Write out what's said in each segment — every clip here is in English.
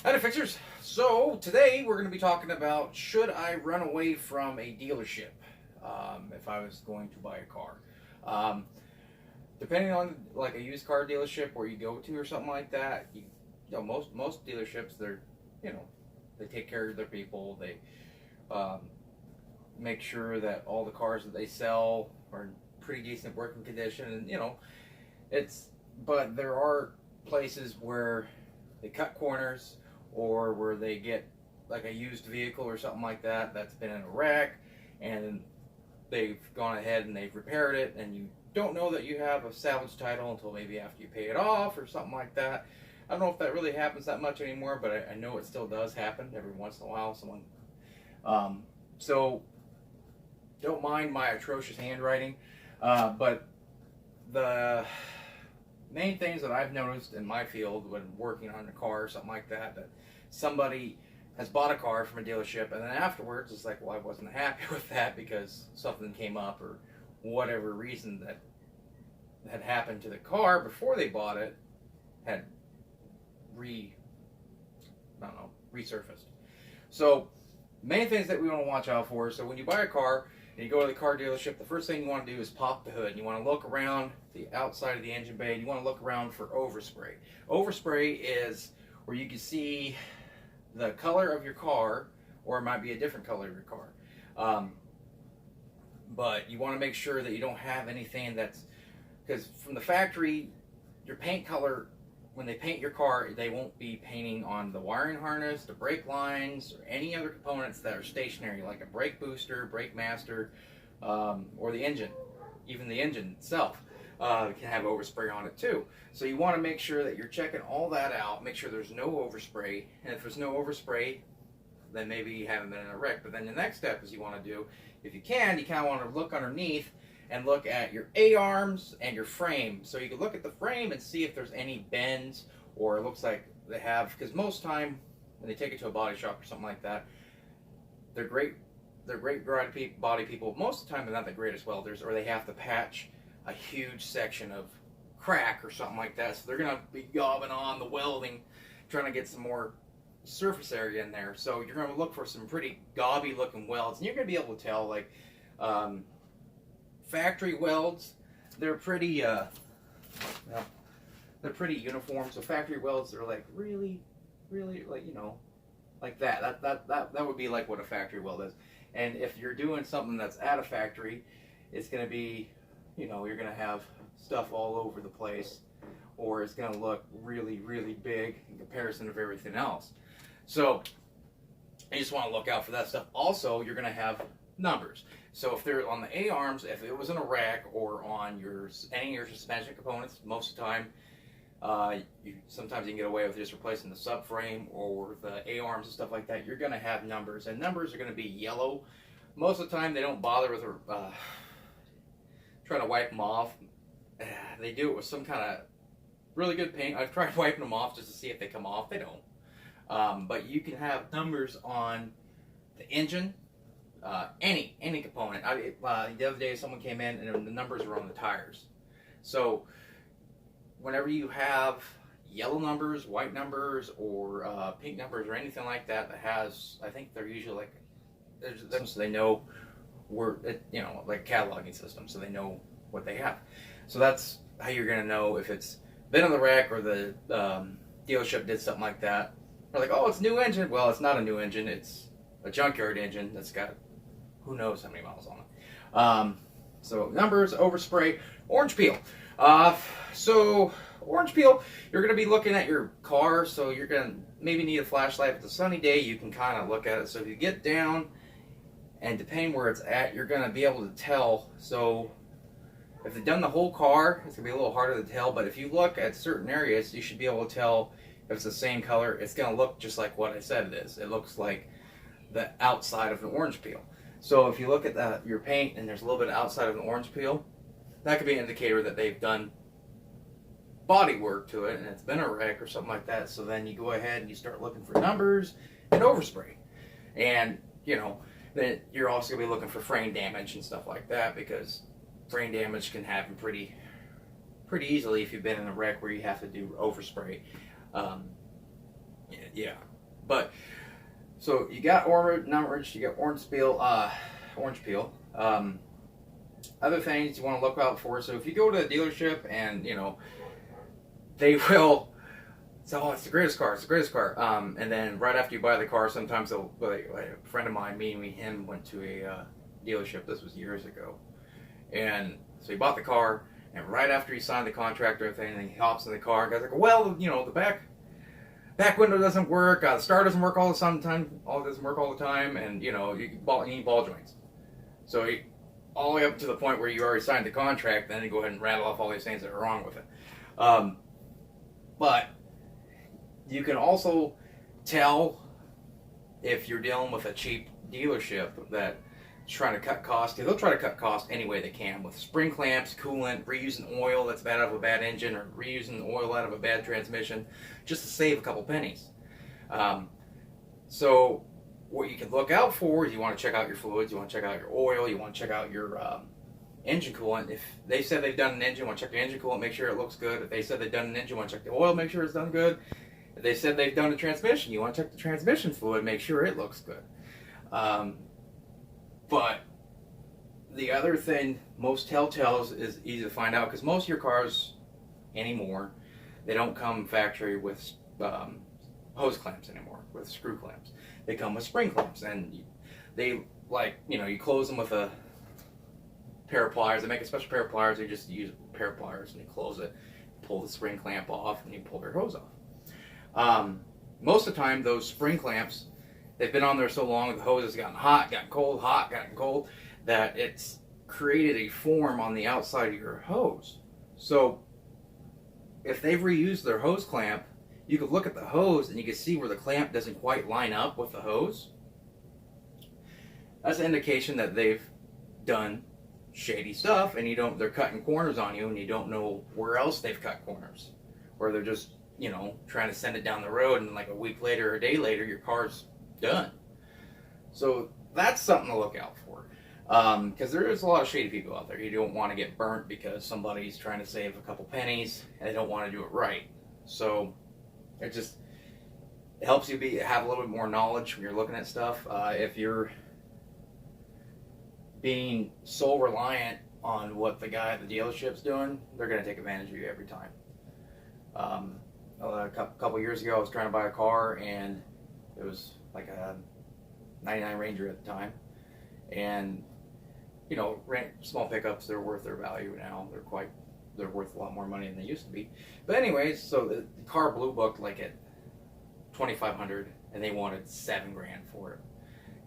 Hi, fixers. So today we're going to be talking about should I run away from a dealership if I was going to buy a car. Um, Depending on like a used car dealership where you go to or something like that, most dealerships you know they take care of their people. They um, make sure that all the cars that they sell are in pretty decent working condition, and it's but there are places where they cut corners or where they get like a used vehicle or something like that that's been in a wreck and they've gone ahead and they've repaired it, and you don't know that you have a salvage title until maybe after you pay it off or something like that. I don't know if that really happens that much anymore, but I know it still does happen every once in a while. So don't mind my atrocious handwriting, but the main things that I've noticed in my field when working on a car or something like that, that somebody has bought a car from a dealership and then afterwards it's like, well, I wasn't happy with that because something came up or whatever reason that had happened to the car before they bought it had resurfaced. So main things that we want to watch out for. So when you buy a car and you go to the car dealership, the first thing you want to do is pop the hood. You want to look around the outside of the engine bay, and you want to look around for overspray. Overspray is where you can see the color of your car, or it might be a different color of your car. But you want to make sure that you don't have anything that's, because from the factory, your paint color, when they paint your car, they won't be painting on the wiring harness, the brake lines, or any other components that are stationary, like a brake booster, brake master, or the engine. Even the engine itself can have overspray on it too. So you want to make sure that you're checking all that out, make sure there's no overspray, and if there's no overspray, then maybe you haven't been in a wreck. But then the next step is you want to do, if you kind of want to look underneath and look at your A-arms and your frame. So you can look at the frame and see if there's any bends, or it looks like they have, because most time when they take it to a body shop or something like that, they're great body people. Most of the time they're not the greatest welders, or they have to patch a huge section of crack or something like that. So they're going to be gobbing on the welding, trying to get some more surface area in there. So you're going to look for some pretty gobby looking welds, and you're going to be able to tell, like, factory welds, they're pretty they're pretty uniform. So factory welds, they're like really like, like that would be like what a factory weld is. And if you're doing something that's at a factory, it's going to be, you're going to have stuff all over the place, or it's going to look really big in comparison of everything else. So you just want to look out for that stuff. Also, you're going to have numbers. So if they're on the A-arms, if it was in a rack or on any of your suspension components, most of the time, sometimes you can get away with just replacing the subframe or the A-arms and stuff like that. You're going to have numbers, and numbers are going to be yellow. Most of the time, they don't bother with trying to wipe them off. They do it with some kind of really good paint. I've tried wiping them off just to see if they come off. They don't. But you can have numbers on the engine, any component. The other day someone came in and the numbers were on the tires. So whenever you have yellow numbers, white numbers, or pink numbers, or anything like that has, I think they're usually like, so they know like a cataloging system, so they know what they have. So that's how you're going to know if it's been on the wreck or the dealership did something like that. They're like, oh, it's a new engine. Well, it's not a new engine. It's a junkyard engine that's got who knows how many miles on it. So numbers, overspray, orange peel. So orange peel, you're going to be looking at your car, so you're going to maybe need a flashlight. If it's a sunny day, you can kind of look at it. So if you get down, and depending where it's at, you're going to be able to tell. So if they've done the whole car, it's going to be a little harder to tell, but if you look at certain areas, you should be able to tell if it's the same color. It's going to look just like what I said it is. It looks like the outside of an orange peel. So if you look at your paint and there's a little bit outside of an orange peel, that could be an indicator that they've done body work to it and it's been a wreck or something like that. So then you go ahead and you start looking for numbers and overspray. And, then you're also going to be looking for frame damage and stuff like that, because frame damage can happen pretty easily if you've been in a wreck where you have to do overspray. Yeah. But so you got orange, you got orange peel. Other things you want to look out for. So if you go to a dealership and they will say, "Oh, it's the greatest car, it's the greatest car," and then right after you buy the car, sometimes they'll, like a friend of mine, him went to a dealership. This was years ago, and so he bought the car, and right after he signed the contract or anything, he hops in the car. And guy's like, "Well, the back window doesn't work. The star doesn't work all the time, and you need ball joints." So he, all the way up to the point where you already signed the contract, then you go ahead and rattle off all these things that are wrong with it. But you can also tell if you're dealing with a cheap dealership that's trying to cut costs. They'll try to cut costs any way they can with spring clamps, coolant, reusing oil that's bad out of a bad engine, or reusing oil out of a bad transmission, just to save a couple pennies. So what you can look out for is you want to check out your fluids, you want to check out your oil, you want to check out your engine coolant. If they said they've done an engine, want to check the engine coolant, make sure it looks good. If they said they've done an engine, want to check the oil, make sure it's done good. If they said they've done a transmission, you want to check the transmission fluid, make sure it looks good. But the other thing, most telltales is easy to find out, because most of your cars anymore, they don't come factory with hose clamps anymore, with screw clamps. They come with spring clamps, and they you close them with a pair of pliers. They make a special pair of pliers. They just use a pair of pliers and you close it, pull the spring clamp off, and you pull their hose off. Most of the time, those spring clamps, they've been on there so long, the hose has gotten hot, gotten cold, that it's created a form on the outside of your hose. So if they've reused their hose clamp, you could look at the hose and you can see where the clamp doesn't quite line up with the hose. That's an indication that they've done shady stuff, and they're cutting corners on you, and you don't know where else they've cut corners, or they're just trying to send it down the road, and like a week later or a day later your car's done. So that's something to look out for, because there is a lot of shady people out there. You don't want to get burnt because somebody's trying to save a couple pennies and they don't want to do it right. So it helps you have a little bit more knowledge when you're looking at stuff. If you're being so reliant on what the guy at the dealership's doing, they're going to take advantage of you every time. A couple years ago, I was trying to buy a car, and it was like a 99 Ranger at the time. And, small pickups, they're worth their value now. They're worth a lot more money than they used to be. But anyways, so the car blue booked like at $2,500, and they wanted $7,000 for it.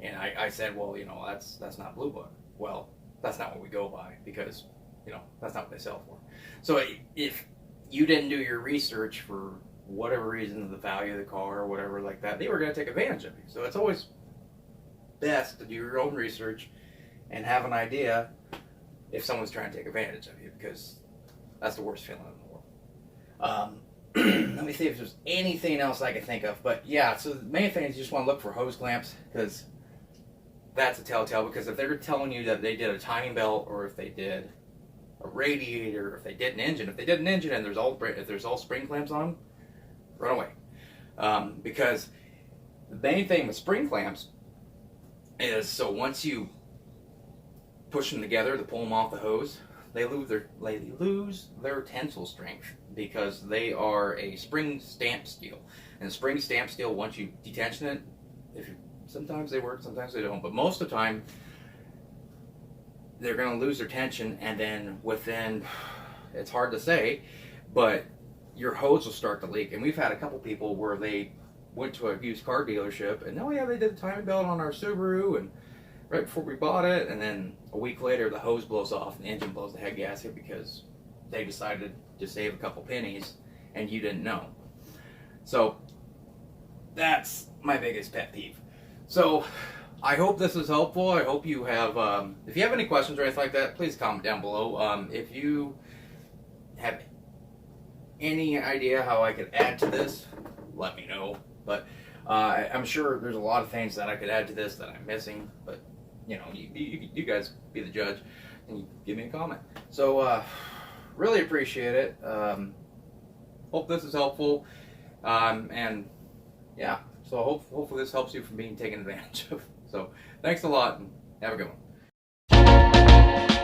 And I said, well, that's not blue book. Well, that's not what we go by, because, that's not what they sell for. So if you didn't do your research for whatever reason, the value of the car or whatever like that, they were going to take advantage of you. So it's always best to do your own research and have an idea if someone's trying to take advantage of you, because that's the worst feeling in the world. Let me see if there's anything else I can think of. But yeah, so the main thing is you just want to look for hose clamps, because that's a telltale. Because if they're telling you that they did a timing belt, or if they did a radiator, or if they did an engine, and if there's all spring clamps on them, run away. Because the main thing with spring clamps is, so once you push them together to pull them off the hose, they lose their tensile strength, because they are a spring stamped steel. And spring stamped steel, once you detension it, sometimes they work, sometimes they don't, but most of the time they're going to lose their tension, and then within, it's hard to say, but your hose will start to leak. And we've had a couple people where they went to a used car dealership, and they did a timing belt on our Subaru, and right before we bought it, and then a week later the hose blows off and the engine blows the head gasket, because they decided to save a couple pennies and you didn't know. So that's my biggest pet peeve. So I hope this is helpful. I hope you have, if you have any questions or anything like that, please comment down below. If you have any idea how I could add to this, let me know. But I'm sure there's a lot of things that I could add to this that I'm missing, but you guys be the judge, and you give me a comment. So really appreciate it. Hope this is helpful, and yeah, So hopefully this helps you from being taken advantage of. So thanks a lot and have a good one.